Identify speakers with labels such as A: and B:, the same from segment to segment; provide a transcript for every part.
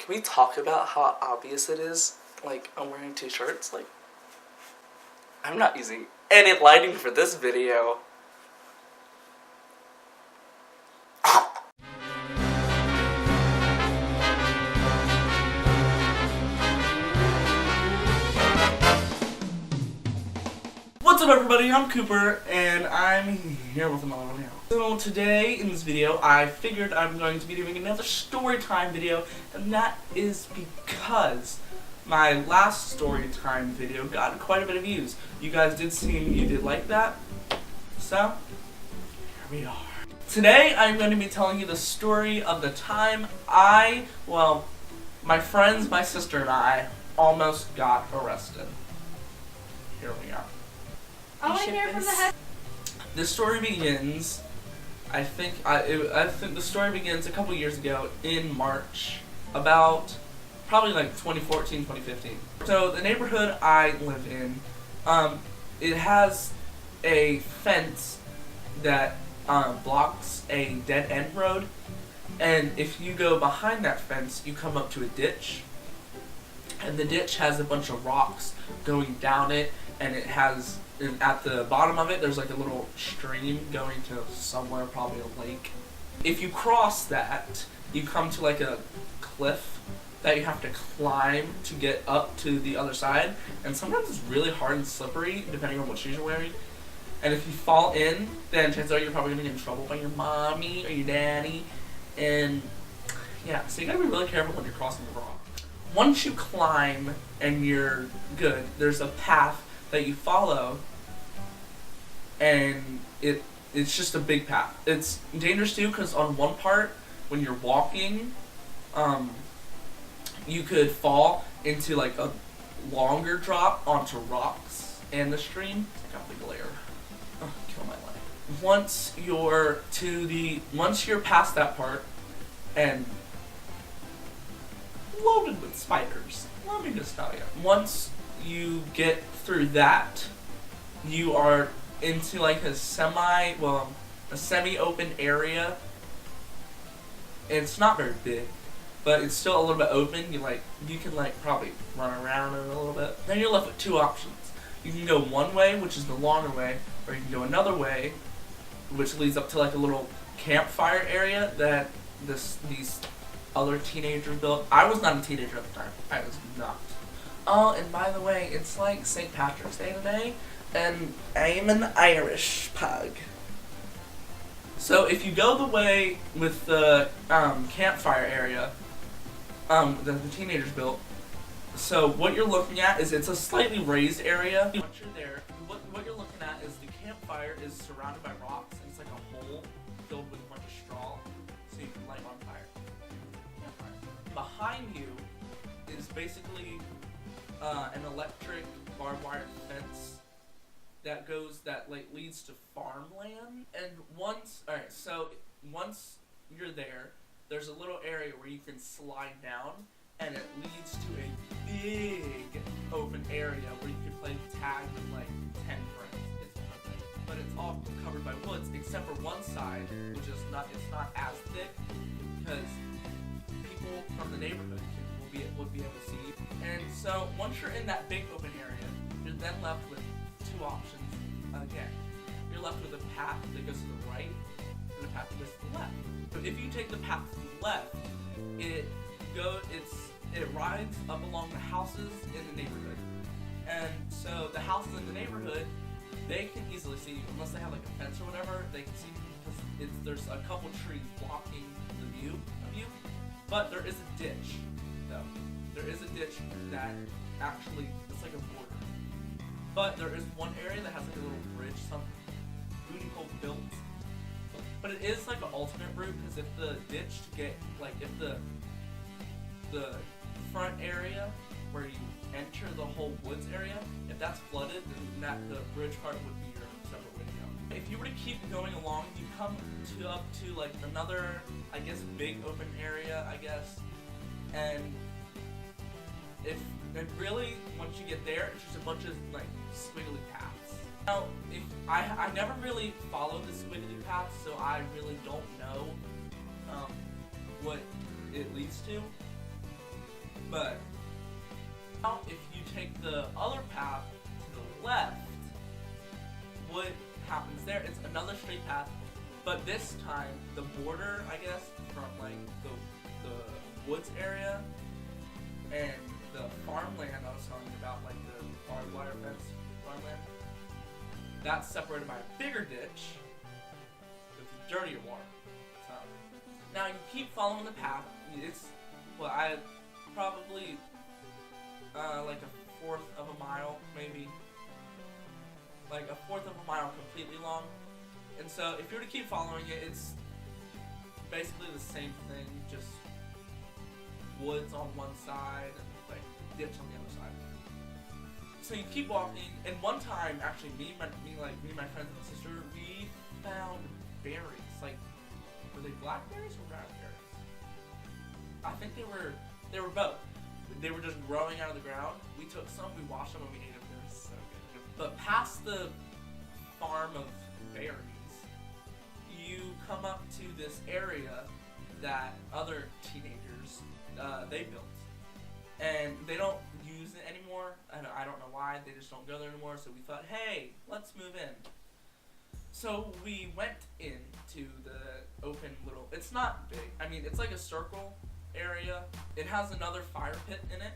A: Can we talk about how obvious it is? Like, I'm wearing two shirts. Like, I'm not using any lighting for this video. What's up, everybody? I'm Cooper, and I'm here with another video. So today, in this video, I figured I'm going to be doing another story time video, and that is because my last story time video got quite a bit of views. You guys did seem you did like that, so here we are. Today, I'm going to be telling you the story of the time my friends, my sister, and I almost got arrested. Here we are. This story begins, I think the story begins a couple years ago in March, about probably like 2014, 2015. So the neighborhood I live in, it has a fence that blocks a dead end road, and if you go behind that fence, you come up to a ditch, and the ditch has a bunch of rocks going down it, and it has, at the bottom of it, there's like a little stream going to somewhere, probably a lake. If you cross that, you come to like a cliff that you have to climb to get up to the other side, and sometimes it's really hard and slippery depending on what shoes you're wearing. And if you fall in, then chances are you're probably gonna get in trouble by your mommy or your daddy. And yeah, so you gotta be really careful when you're crossing the rock. Once you climb and you're good, there's a path that you follow, and it's just a big path. It's dangerous too, because on one part, when you're walking, you could fall into like a longer drop onto rocks and the stream. Check out the glare. Oh, kill my light. Once you're past that part and loaded with spiders, let me just tell you. Once you get through that, you are into like a semi-open area. It's not very big, but it's still a little bit open. You can probably run around in it a little bit. Then you're left with two options. You can go one way, which is the longer way, or you can go another way, which leads up to like a little campfire area that these other teenagers built. I was not a teenager at the time. I was not. Oh, and by the way, it's like St. Patrick's Day today, and I'm an Irish pug. So if you go the way with the campfire area that the teenagers built, so what you're looking at is it's a slightly raised area. Once you're there, what you're looking at is the campfire is surrounded by rocks, and it's like a hole filled with a bunch of straw, so you can light on fire. Campfire. Behind you is basically an electric barbed wire fence that leads to farmland. And once you're there, there's a little area where you can slide down, and it leads to a big open area where you can play tag with like 10 friends. It's perfect, but it's all covered by woods except for one side, which is not as thick, because people from the neighborhood would be able to see. And so once you're in that big open area, you're then left with two options again. You're left with a path that goes to the right and a path that goes to the left. So if you take the path to the left, it rides up along the houses in the neighborhood. And so the houses in the neighborhood, they can easily see you. Unless they have like a fence or whatever, they can see you because there's a couple trees blocking the view of you. But there is a ditch. There is a ditch that actually, it's like a border. But there is one area that has like a little bridge, some booty hole built. But it is like an alternate route, because if the ditch if the front area where you enter the whole woods area, if that's flooded, then the bridge part would be your separate way to go. If you were to keep going along, you come up to like another, I guess, big open area, I guess. And really, once you get there, it's just a bunch of like squiggly paths. Now, I never really followed the squiggly paths, so I really don't know what it leads to. But now if you take the other path to the left, what happens there? It's another straight path, but this time the border, I guess, from like the woods area and the farmland I was telling you about, like the barbed wire fence farmland, that's separated by a bigger ditch with dirtier water. So now you keep following the path. It's I probably like a fourth of a mile, maybe. Like a fourth of a mile completely long. And so if you were to keep following it, it's basically the same thing, just woods on one side and like ditch on the other side. So you keep walking, and one time, actually, me and my friends and my sister, we found berries. Like, were they blackberries or raspberries? I think they were both. They were just growing out of the ground. We took some, we washed them, and we ate them. They were so good. But past the farm of berries, you come up to this area that other teenagers, they built. And they don't use it anymore. I don't know why. They just don't go there anymore. So we thought, hey, let's move in. So we went into the open little... It's not big. I mean, it's like a circle area. It has another fire pit in it.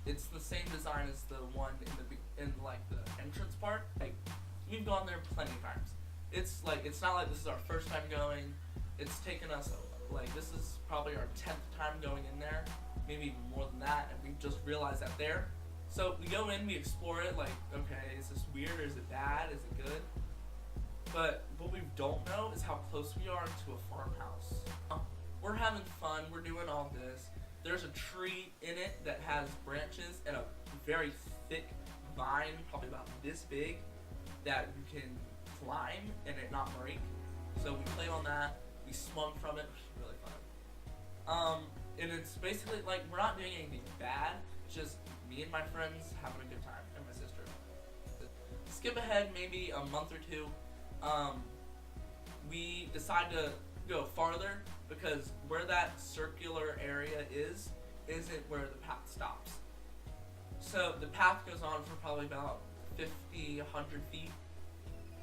A: It's the same design as the one in like the entrance part. Like, we've gone there plenty of times. It's like, it's not like this is our first time going. It's taken us, like, this is probably our 10th time going in there. Maybe even more than that, and we just realized that there. So we go in, we explore it, like, okay, is this weird, or is it bad, is it good? But what we don't know is how close we are to a farmhouse. We're having fun, we're doing all this. There's a tree in it that has branches and a very thick vine, probably about this big, that you can climb and it not break. So we played on that, we swung from it, which was really fun. And it's basically like, we're not doing anything bad, just me and my friends having a good time, and my sister. Skip ahead maybe a month or two, we decide to go farther because where that circular area isn't where the path stops. So the path goes on for probably about 50, 100 feet.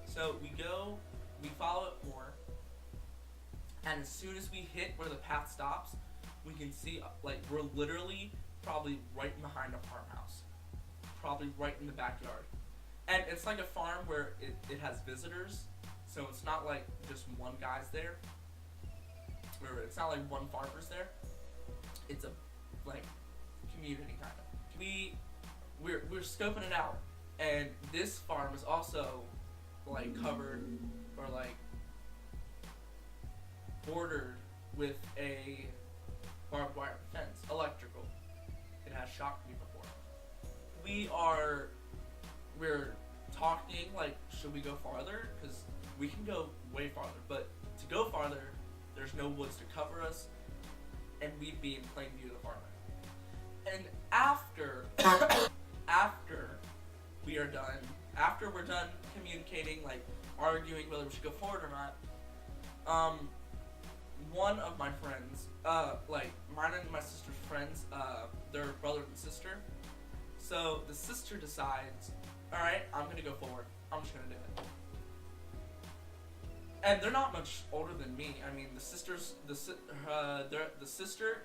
A: So we follow it more, and as soon as we hit where the path stops, we can see, like, we're literally probably right behind a farmhouse. Probably right in the backyard. And it's like a farm where it has visitors, so it's not like just one guy's there. Or it's not like one farmer's there. It's a, like, community kind of. We're scoping it out, and this farm is also, like, covered, or, like, bordered with a barbed wire fence, electrical. It has shocked me before. We're talking, like, should we go farther? Because we can go way farther, but to go farther, there's no woods to cover us, and we'd be in plain view of the farmland. And after we're done communicating, like, arguing whether we should go forward or not, one of my friends, like, mine and my sister's friends, they're brother and sister. So the sister decides, alright, I'm gonna go forward. I'm just gonna do it. And they're not much older than me. I mean, the sister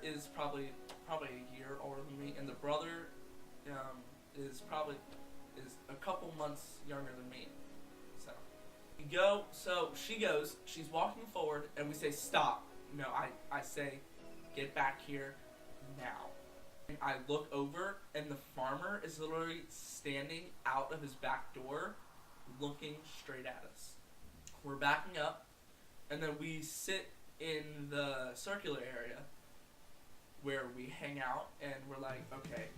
A: is probably a year older than me, and the brother, is a couple months younger than me. So she goes, she's walking forward, and we say, stop. No, I say, get back here now. And I look over, and the farmer is literally standing out of his back door, looking straight at us. We're backing up, and then we sit in the circular area where we hang out, and we're like, okay,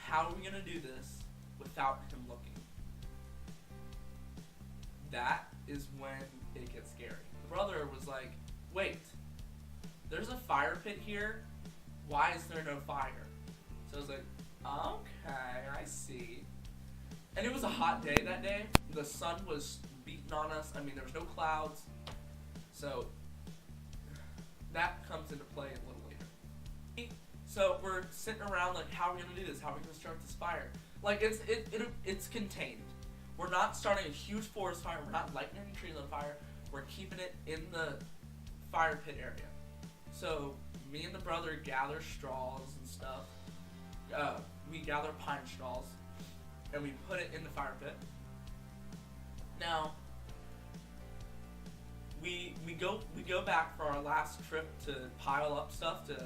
A: how are we gonna do this without him looking? That is when it gets scary. The brother was like, wait, there's a fire pit here? Why is there no fire? So I was like, okay, I see. And it was a hot day that day. The sun was beating on us. I mean, there was no clouds. So that comes into play a little later. So we're sitting around like, how are we gonna do this? How are we gonna start this fire? Like it's contained. We're not starting a huge forest fire. We're not lighting any trees on fire. We're keeping it in the fire pit area. So me and the brother gather straws and stuff. We gather pine straws and we put it in the fire pit. Now we go back for our last trip to pile up stuff to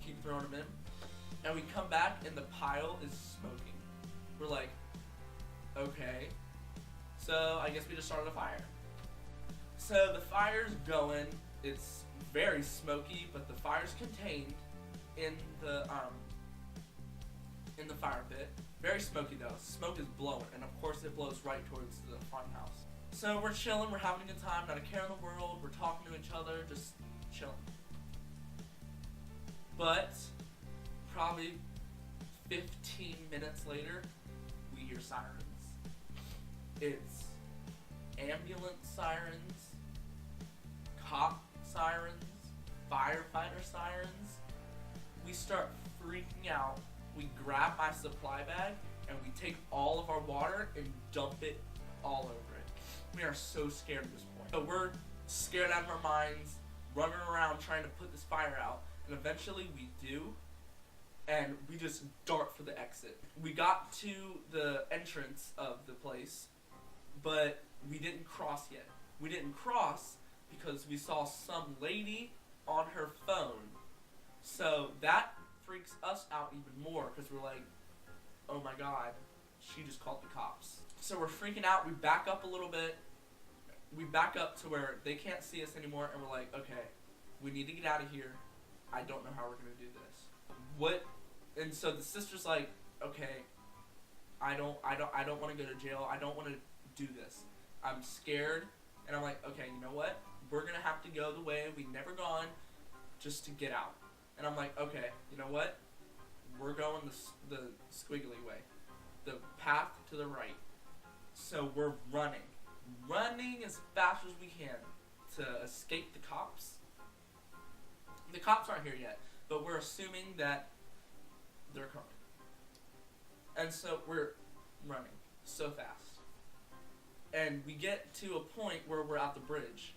A: keep throwing them in, and we come back and the pile is smoking. We're like, okay, so I guess we just started a fire. So the fire's going. It's very smoky, but the fire's contained in the fire pit. Very smoky though. Smoke is blowing, and of course it blows right towards the farmhouse. So we're chilling, we're having a good time, not a care in the world, we're talking to each other, just chilling. But probably 15 minutes later, we hear sirens. It's ambulance sirens, cop sirens, firefighter sirens. We start freaking out. We grab my supply bag and we take all of our water and dump it all over it. We are so scared at this point. So we're scared out of our minds, running around trying to put this fire out, and eventually we do, and we just dart for the exit. We got to the entrance of the place, but we didn't cross yet. We didn't cross because we saw some lady on her phone. So that freaks us out even more because we're like, oh my god, she just called the cops. So we're freaking out, we back up a little bit, we back up to where they can't see us anymore, and we're like, okay, we need to get out of here. I don't know how we're gonna do this. And so the sister's like, okay, I don't wanna go to jail, I don't wanna do this. I'm scared, and I'm like, okay, you know what? We're gonna have to go the way we've never gone just to get out. And I'm like, okay, you know what? We're going the squiggly way. The path to the right. So we're running as fast as we can to escape the cops. The cops aren't here yet, but we're assuming that they're coming. And so we're running so fast. And we get to a point where we're at the bridge.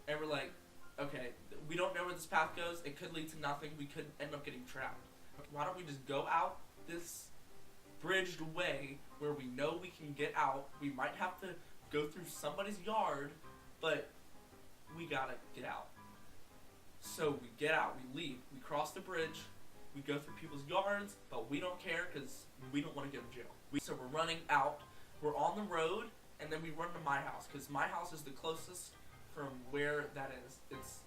A: And we're like, okay, we don't know where this path goes. It could lead to nothing. We could end up getting trapped. Why don't we just go out this bridged way where we know we can get out? We might have to go through somebody's yard, but we gotta get out. So we get out, we leave, we cross the bridge, we go through people's yards, but we don't care because we don't want to go to jail. So we're running out, we're on the road, and then we run to my house because my house is the closest from where that is. It's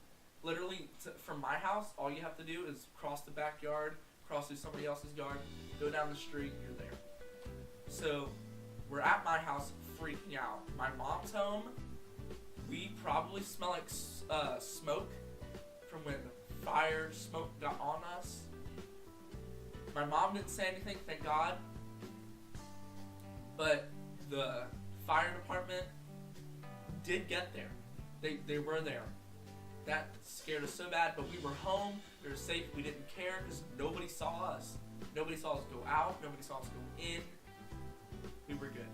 A: literally from my house, all you have to do is cross the backyard, cross through somebody else's yard, go down the street, you're there. So we're at my house freaking out. My mom's home. We probably smell like smoke from when the fire smoke got on us. My mom didn't say anything, thank God. But the fire department did get there. They were there. That scared us so bad, but we were home, we were safe, we didn't care because nobody saw us. Nobody saw us go out, nobody saw us go in. We were good.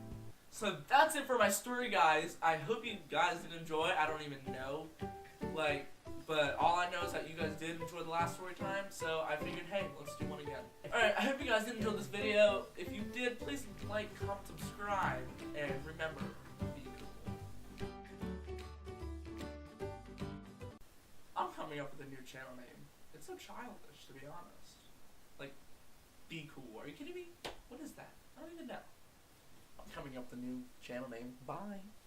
A: So that's it for my story, guys. I hope you guys did enjoy. I don't even know. But all I know is that you guys did enjoy the last story time, so I figured, hey, let's do one again. Alright, I hope you guys did enjoy this video. If you did, please like, comment, subscribe, and remember, be cool. I'm coming up with a new channel name. It's so childish, to be honest. Like, Be Cool. Are you kidding me? What is that? I don't even know. I'm coming up with a new channel name. Bye.